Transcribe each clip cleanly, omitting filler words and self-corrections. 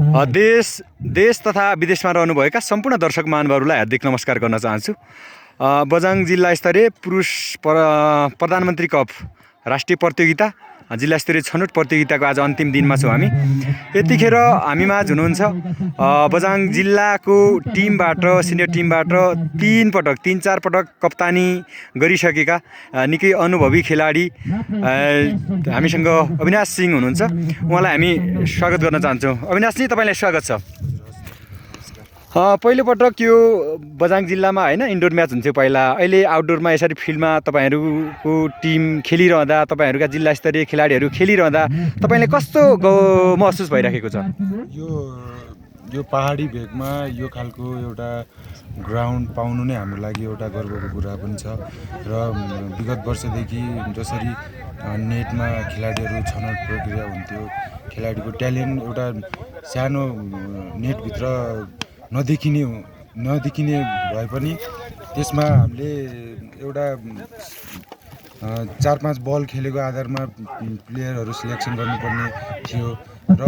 देश तथा विदेशमा रहनुभएका सम्पूर्ण दर्शक महानुभावहरूलाई हार्दिक नमस्कार गर्न चाहन्छु। बझाङ जिल्ला स्तरीय पुरुष प्रधानमन्त्री कप राष्ट्रिय प्रतियोगिता जिल्ला स्तरीय छनौट प्रतियोगिताको आज अन्तिम दिनमा छौँ हामी। यतिखेर हामीमाझ हुनुहुन्छ बझाङ जिल्लाको टिमबाट सिनियर टिमबाट 3-4 पटक कप्तानी गरिसकेका निकै अनुभवी खेलाडी हामीसँग अविनाश सिंह हुनुहुन्छ। उहाँलाई हामी स्वागत गर्न चाहन्छौँ। अविनाशजी, तपाईँलाई स्वागत छ। पहिलोपटक यो बझाङ जिल्लामा होइन इन्डोर म्याच हुन्थ्यो पहिला, अहिले आउटडोरमा यसरी फिल्डमा तपाईँहरूको टिम खेलिरहँदा, तपाईँहरूका जिल्ला स्तरीय खेलाडीहरू खेलिरहँदा तपाईँलाई कस्तो महसुस भइरहेको छ? यो पहाडी भेगमा यो खालको एउटा ग्राउन्ड पाउनु नै हाम्रो लागि एउटा गर्वको कुरा पनि छ। र विगत वर्षदेखि जसरी नेटमा खेलाडीहरू छनौट प्रक्रिया हुन्थ्यो, खेलाडीको ट्यालेन्ट एउटा सानो नेटभित्र नदेखिने भए पनि त्यसमा हामीले एउटा 4-5 बल खेलेको आधारमा प्लेयरहरू सिलेक्सन गर्नुपर्ने थियो र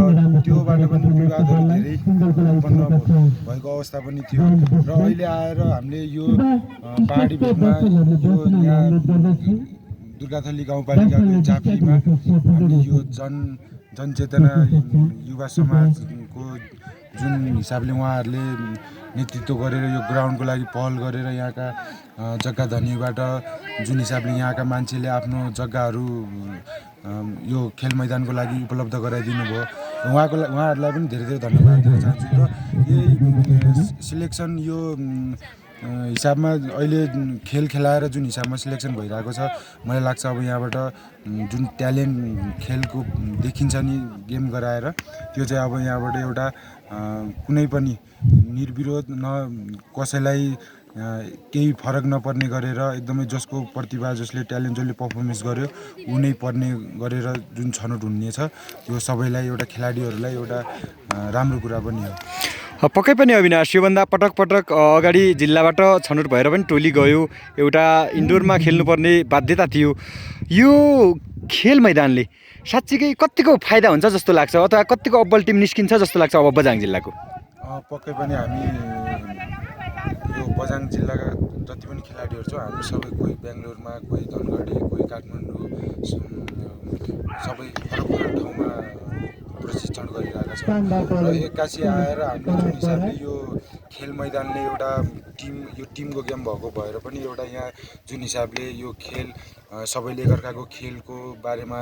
त्योबाट पनि विवादहरू धेरै उत्पन्न भएको अवस्था पनि थियो। र अहिले आएर हामीले यो पहाडी भेगमा यो यहाँ दुर्गाथली गाउँपालिकाको झाँक्रीमा हामीले यो जनचेतना युवा समाजको जुन हिसाबले उहाँहरूले नेतृत्व गरेर यो ग्राउन्डको लागि पहल गरेर यहाँका जग्गा धनीबाट जुन हिसाबले यहाँका मान्छेले आफ्नो जग्गाहरू यो खेल मैदानको लागि उपलब्ध गराइदिनु भयो, उहाँहरूलाई पनि धेरै धेरै धन्यवाद दिन चाहन्छु। र यही सिलेक्सन यो हिसाबमा अहिले खेल खेलाएर जुन हिसाबमा सिलेक्सन भइरहेको छ, मलाई लाग्छ अब यहाँबाट जुन ट्यालेन्ट खेलको देखिन्छ नि गेम गराएर, त्यो चाहिँ अब यहाँबाट एउटा कुनै पनि निर्विरोध कसैलाई केही फरक नपर्ने गरेर एकदमै जसको प्रतिभा, जसले ट्यालेन्ट, जसले पर्फर्मेन्स गर्यो ऊ नै पर्ने गरेर जुन छनौट हुनेछ, त्यो सबैलाई एउटा खेलाडीहरूलाई एउटा राम्रो कुरा पनि हो। पक्कै पनि अविनाश, योभन्दा पटक अगाडि जिल्लाबाट छनौट भएर पनि टोली गयो, एउटा इन्डोरमा खेल्नुपर्ने बाध्यता थियो। यो खेल मैदानले साँच्चीकै कतिको फाइदा हुन्छ जस्तो लाग्छ, अथवा कतिको अब्बल टिम निस्किन्छ जस्तो लाग्छ अब बझाङ जिल्लाको? पक्कै पनि हामी यो बझाङ जिल्लाका जति पनि खेलाडीहरू छ, हामी सबै कोही बेङ्गलोरमा, कोही धनगढी, कोही काठमाडौँ, सबै फरक ठाउँमा प्रशिक्षण गरिरहेका छौँ। र एक्कासी आएर हामीले जुन हिसाबले यो खेल मैदानले एउटा टिमको गेम भएको भएर पनि एउटा यहाँ जुन हिसाबले यो खेल सबैले एकअर्काको खेलको बारेमा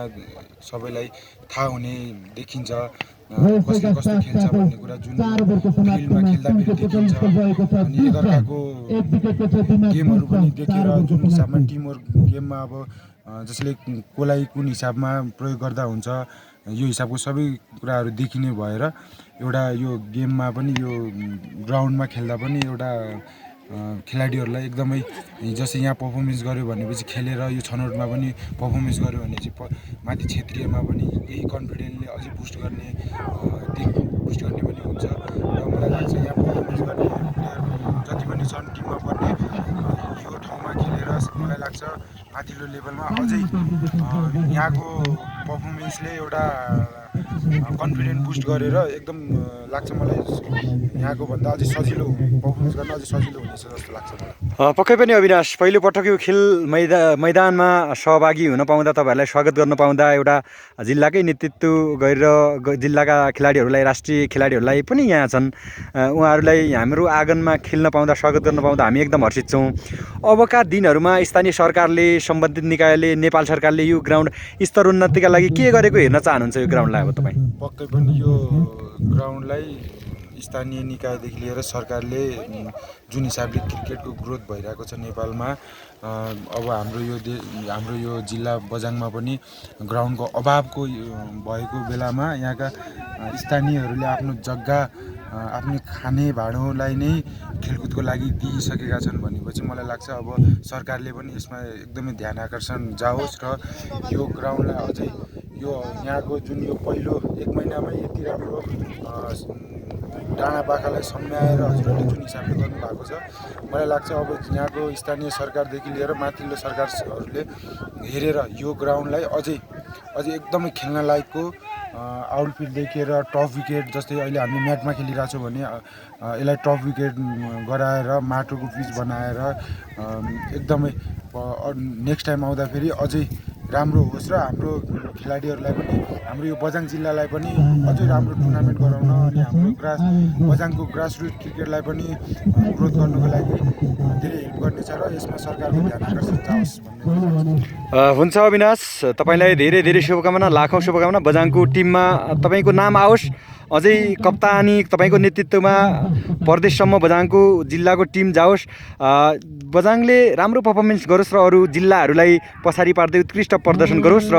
सबैलाई थाहा हुने देखिन्छ, कसले कस्तो खेल्छ भन्ने कुरा जुन फिल्डमा खेल्दाखेरि देखिन्छ। अनि एकअर्काको गेमहरू पनि देखेर जुन हिसाबमा टिमवर्क गेममा अब जसले कसलाई कुन हिसाबमा प्रयोग गर्दा हुन्छ, यो हिसाबको सबै कुराहरू देखिने भएर एउटा यो गेममा पनि यो ग्राउन्डमा खेल्दा पनि एउटा खेलाडीहरूलाई एकदमै जस्तै यहाँ पर्फर्मेन्स गर्यो भनेपछि खेलेर यो छनौटमा पनि पर्फर्मेन्स गर्यो भने चाहिँ माथि क्षेत्रीयमा पनि यही कन्फिडेन्सले अझै बुस्ट गर्ने पनि हुन्छ। र मलाई लाग्छ यहाँ पर्फर्मेन्स गर्ने प्लेयर जति पनि छन् टिममा पर्ने यो ठाउँमा खेलेर मलाई लाग्छ माथिल्लो लेभलमा अझै यहाँको पर्फर्मेन्सले एउटा कन्फिडेन्ट बुस्ट गरेर एकदम लाग्छ मलाई यहाँको भन्दा अझै सजिलो पर्फर्मेन्स गर्न अझै सजिलो हुनेछ जस्तो लाग्छ मलाई। पक्कै पनि अविनाश, पहिलोपटक यो खेल मैदानमा सहभागी हुन पाउँदा, तपाईँहरूलाई स्वागत गर्न पाउँदा, एउटा जिल्लाकै नेतृत्व गरेर जिल्लाका खेलाडीहरूलाई, राष्ट्रिय खेलाडीहरूलाई पनि यहाँ छन्, उहाँहरूलाई हाम्रो आँगनमा खेल्न पाउँदा, स्वागत गर्न पाउँदा हामी एकदम हर्षित छौँ। अबका दिनहरूमा स्थानीय सरकारले, सम्बन्धित निकायले, नेपाल सरकारले यो ग्राउन्ड स्तरोन्नतिका लागि के गरेको हेर्न चाहनुहुन्छ यो ग्राउन्डलाई अब तपाईँ? पक्कै पनि यो ग्राउन्डलाई स्थानीय निकायदेखि लिएर सरकारले जुन हिसाबले क्रिकेटको ग्रोथ भइरहेको छ नेपालमा, अब हाम्रो यो जिल्ला बझाङमा पनि ग्राउन्डको अभावको भएको बेलामा यहाँका स्थानीयहरूले आफ्नो जग्गा, आफ्नो खाने भाँडोलाई नै खेलकुदको लागि दिइसकेका छन् भनेपछि मलाई लाग्छ अब सरकारले पनि यसमा एकदमै ध्यान आकर्षण जाओस् र यो ग्राउन्डलाई अझै यो यहाँको जुन यो पहिलो 1 महिनामै यति राम्रो डाँडा पाखालाई सम्झाएर हजुरहरूले जुन हिसाबले गर्नुभएको छ, मलाई लाग्छ अब यहाँको स्थानीय सरकारदेखि लिएर माथिल्लो सरकारहरूले हेरेर यो ग्राउन्डलाई अझै एकदमै खेल्न लायकको आउटफिटदेखि लिएर टप विकेट, जस्तै अहिले हामीले म्याटमा खेलिरहेको छौँ भने यसलाई टप विकेट गराएर माटोको पिच बनाएर एकदमै नेक्स्ट टाइम आउँदाखेरि अझै राम्रो होस् र हाम्रो खेलाडीहरूलाई पनि, हाम्रो यो बझाङ जिल्लालाई पनि अझै राम्रो टुर्नामेन्ट गराउन अनि हाम्रो बझाङको ग्रासरुट क्रिकेटलाई पनि ग्रोथ गर्नुको लागि धेरै हेल्प गर्नेछ र यसमा सरकारको ध्यान आकर्षण जाओस् भन्ने। हुन्छ अविनाश, तपाईँलाई धेरै धेरै शुभकामना, लाखौँ शुभकामना। बझाङको टिममा तपाईँको नाम आओस्, अझै कप्तानी तपाईँको नेतृत्वमा प्रदेशसम्म बझाङको जिल्लाको टिम जाओस्, बझाङले राम्रो पर्फर्मेन्स गरोस् र अरू जिल्लाहरूलाई पछाडि पार्दै उत्कृष्ट प्रदर्शन गरोस् र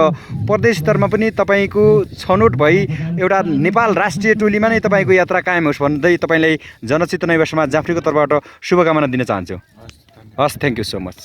प्रदेश स्तरमा पनि तपाईँको छनौट भई एउटा नेपाल राष्ट्रिय टोलीमा नै तपाईँको यात्रा कायम होस् भन्दै तपाईँलाई जनचेतना युवा समाज जाफ्रीको तर्फबाट शुभकामना दिन चाहन्छु। हस्, थ्याङ्क यू सो मच।